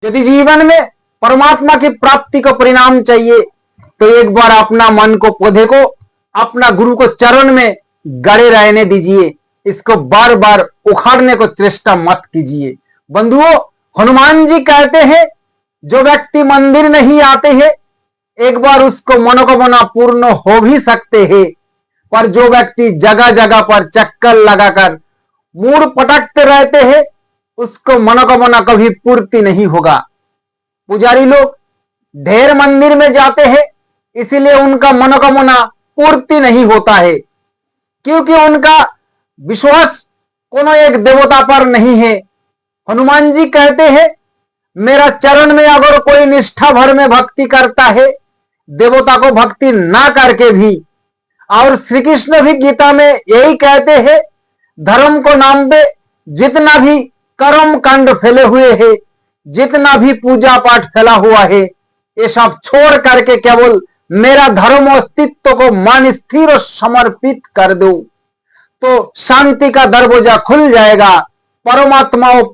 यदि जीवन में परमात्मा की प्राप्ति को परिणाम चाहिए तो एक बार अपना मन को, पौधे को, अपना गुरु को चरण में गड़े रहने दीजिए। इसको बार बार उखाड़ने को चेष्टा मत कीजिए। बंधुओं, हनुमान जी कहते हैं जो व्यक्ति मंदिर नहीं आते हैं एक बार उसको मनोकामना पूर्ण हो भी सकते हैं, पर जो व्यक्ति जगह जगह पर चक्कर लगाकर मूड पटकते रहते हैं उसको मनोकामना कभी पूर्ति नहीं होगा। पुजारी लोग ढेर मंदिर में जाते हैं इसीलिए उनका मनोकामना पूर्ति नहीं होता है, क्योंकि उनका विश्वास कोनो एक देवता पर नहीं है। हनुमान जी कहते हैं मेरा चरण में अगर कोई निष्ठा भर में भक्ति करता है, देवता को भक्ति ना करके भी, और श्री कृष्ण भी गीता में यही कहते हैं धर्म को नाम पे जितना भी कर्म कांड फैले हुए हैं, जितना भी पूजा पाठ फैला हुआ है, ये सब छोड़ करके केवल मेरा धर्म अस्तित्व को मन स्थिर और समर्पित कर दो तो शांति का दरवाजा खुल जाएगा, परमात्मा और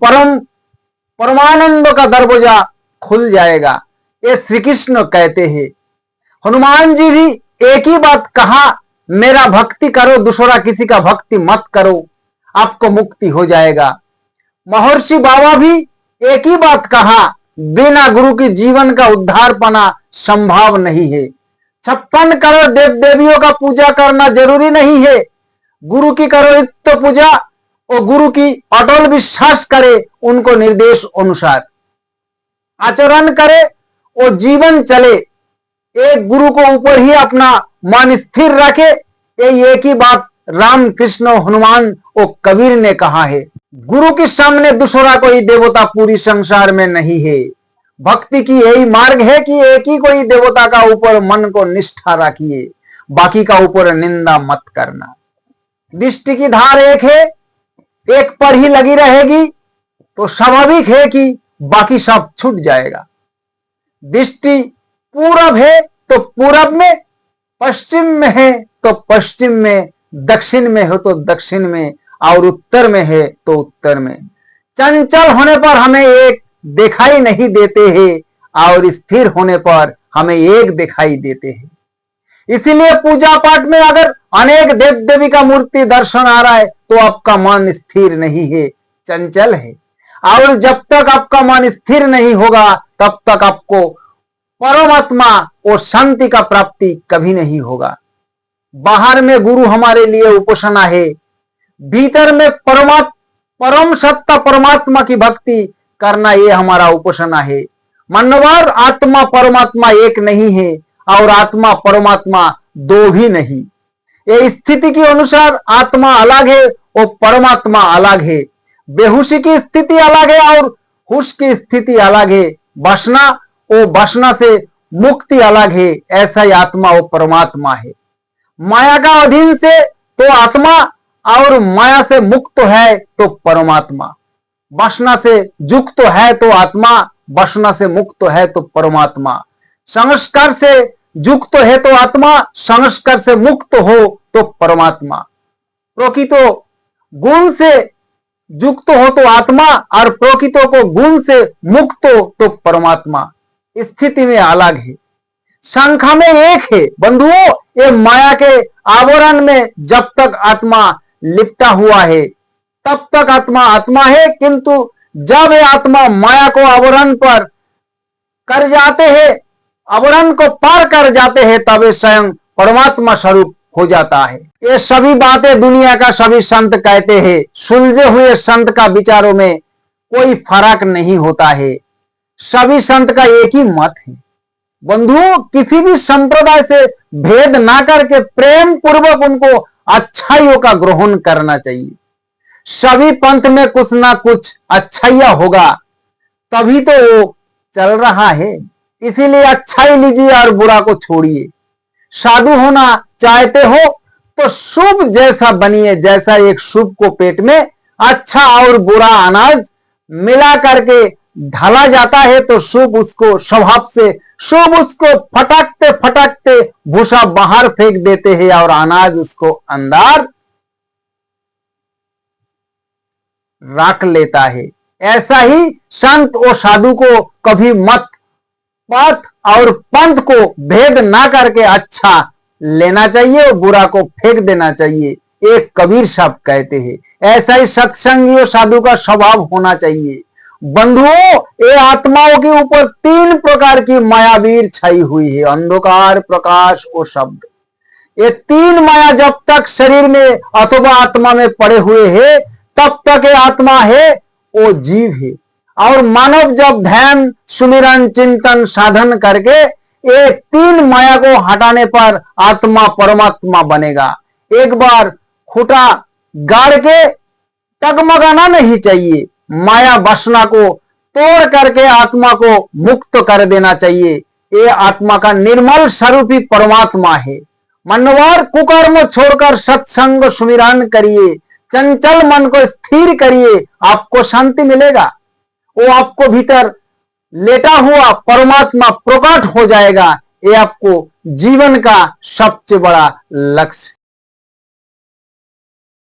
परमानंद का दरवाजा खुल जाएगा। ये श्री कृष्ण कहते हैं। हनुमान जी भी एक ही बात कहा, मेरा भक्ति करो, दूसरा किसी का भक्ति मत करो, आपको मुक्ति हो जाएगा। महर्षि बाबा भी एक ही बात कहा, बिना गुरु की जीवन का उद्धार पाना संभव नहीं है। 56 करोड़ देव देवियों का पूजा करना जरूरी नहीं है, गुरु की करो नित्य पूजा और गुरु की अटल विश्वास करे, उनको निर्देश अनुसार आचरण करे और जीवन चले। एक गुरु को ऊपर ही अपना मन स्थिर रखे, ये एक ही बात राम कृष्ण हनुमान और कबीर ने कहा है। गुरु के सामने दूसरा कोई देवता पूरी संसार में नहीं है। भक्ति की यही मार्ग है कि एक ही कोई देवता का ऊपर मन को निष्ठा रखिए, बाकी का ऊपर निंदा मत करना। दृष्टि की धार एक है, एक पर ही लगी रहेगी तो स्वाभाविक है कि बाकी सब छूट जाएगा। दृष्टि पूरब है तो पूरब में, पश्चिम में है तो पश्चिम में, दक्षिण में हो तो दक्षिण में, और उत्तर में है तो उत्तर में। चंचल होने पर हमें एक दिखाई नहीं देते हैं और स्थिर होने पर हमें एक दिखाई देते हैं। इसीलिए पूजा पाठ में अगर अनेक देव देवी का मूर्ति दर्शन आ रहा है तो आपका मन स्थिर नहीं है, चंचल है। और जब तक आपका मन स्थिर नहीं होगा तब तक आपको परमात्मा और शांति का प्राप्ति कभी नहीं होगा। बाहर में गुरु हमारे लिए उपासना है, भीतर में परम सत्ता परमात्मा की भक्ति करना ये हमारा उपासना है। मानवर आत्मा परमात्मा एक नहीं है और आत्मा परमात्मा दो भी नहीं। ये स्थिति के अनुसार आत्मा अलग है और परमात्मा अलग है। बेहोशी की स्थिति अलग है और होश की स्थिति अलग है। वासना और वासना से मुक्ति अलग है। ऐसा ही आत्मा और परमात्मा है। माया का अधीन से तो आत्मा और माया से मुक्त है तो परमात्मा। वासना से युक्त है तो आत्मा, वासना से मुक्त है तो परमात्मा। संस्कार से युक्त है तो आत्मा, संस्कार से मुक्त हो तो परमात्मा। प्रकृतो गुण से युक्त हो तो आत्मा और प्रकृतों को गुण से मुक्त हो तो परमात्मा। स्थिति में अलग है, संख्या में एक है। बंधुओं, ये माया के आवरण में जब तक आत्मा लिपटा हुआ है तब तक आत्मा आत्मा है, किंतु जब ये आत्मा माया को आवरण पर कर जाते हैं, आवरण को पार कर जाते हैं, तब ये स्वयं परमात्मा स्वरूप हो जाता है। ये सभी बातें दुनिया का सभी संत कहते हैं। सुलझे हुए संत का विचारों में कोई फर्क नहीं होता है। सभी संत का एक ही मत है। बंधुओं, किसी भी संप्रदाय से भेद ना करके प्रेम पूर्वक उनको अच्छाइयों का ग्रहण करना चाहिए। सभी पंथ में कुछ ना कुछ अच्छाइया होगा, तभी तो वो चल रहा है। इसीलिए अच्छाई लीजिए और बुरा को छोड़िए। साधु होना चाहते हो तो शुभ जैसा बनिए। जैसा एक शुभ को पेट में अच्छा और बुरा अनाज मिला करके ढाला जाता है तो शुभ उसको स्वभाव से शुभ उसको फटकते फटकते भूसा बाहर फेंक देते हैं और अनाज उसको अंदर रख लेता है। ऐसा ही संत और साधु को कभी मत पथ और पंथ को भेद ना करके अच्छा लेना चाहिए और बुरा को फेंक देना चाहिए। एक कबीर साहब कहते हैं, ऐसा ही सत्संगी और साधु का स्वभाव होना चाहिए। बंधुओं, ये आत्माओं के ऊपर 3 प्रकार की मायावीर छाई हुई है, अंधकार, प्रकाश और शब्द। ये 3 माया जब तक शरीर में अथवा आत्मा में पड़े हुए है, तब तक ये आत्मा है, वो जीव है। और मानव जब ध्यान, सुमिरन, चिंतन, साधन करके ये 3 माया को हटाने पर आत्मा परमात्मा बनेगा। एक बार खूंटा गाड़ के टगमगाना नहीं चाहिए, माया वासना को तोड़ करके आत्मा को मुक्त कर देना चाहिए। ये आत्मा का निर्मल स्वरूप ही परमात्मा है। मनवार कुकर्म छोड़कर सत्संग सुमिरन करिए, चंचल मन को स्थिर करिए, आपको शांति मिलेगा। वो आपको भीतर लेटा हुआ परमात्मा प्रकट हो जाएगा। ये आपको जीवन का सबसे बड़ा लक्ष्य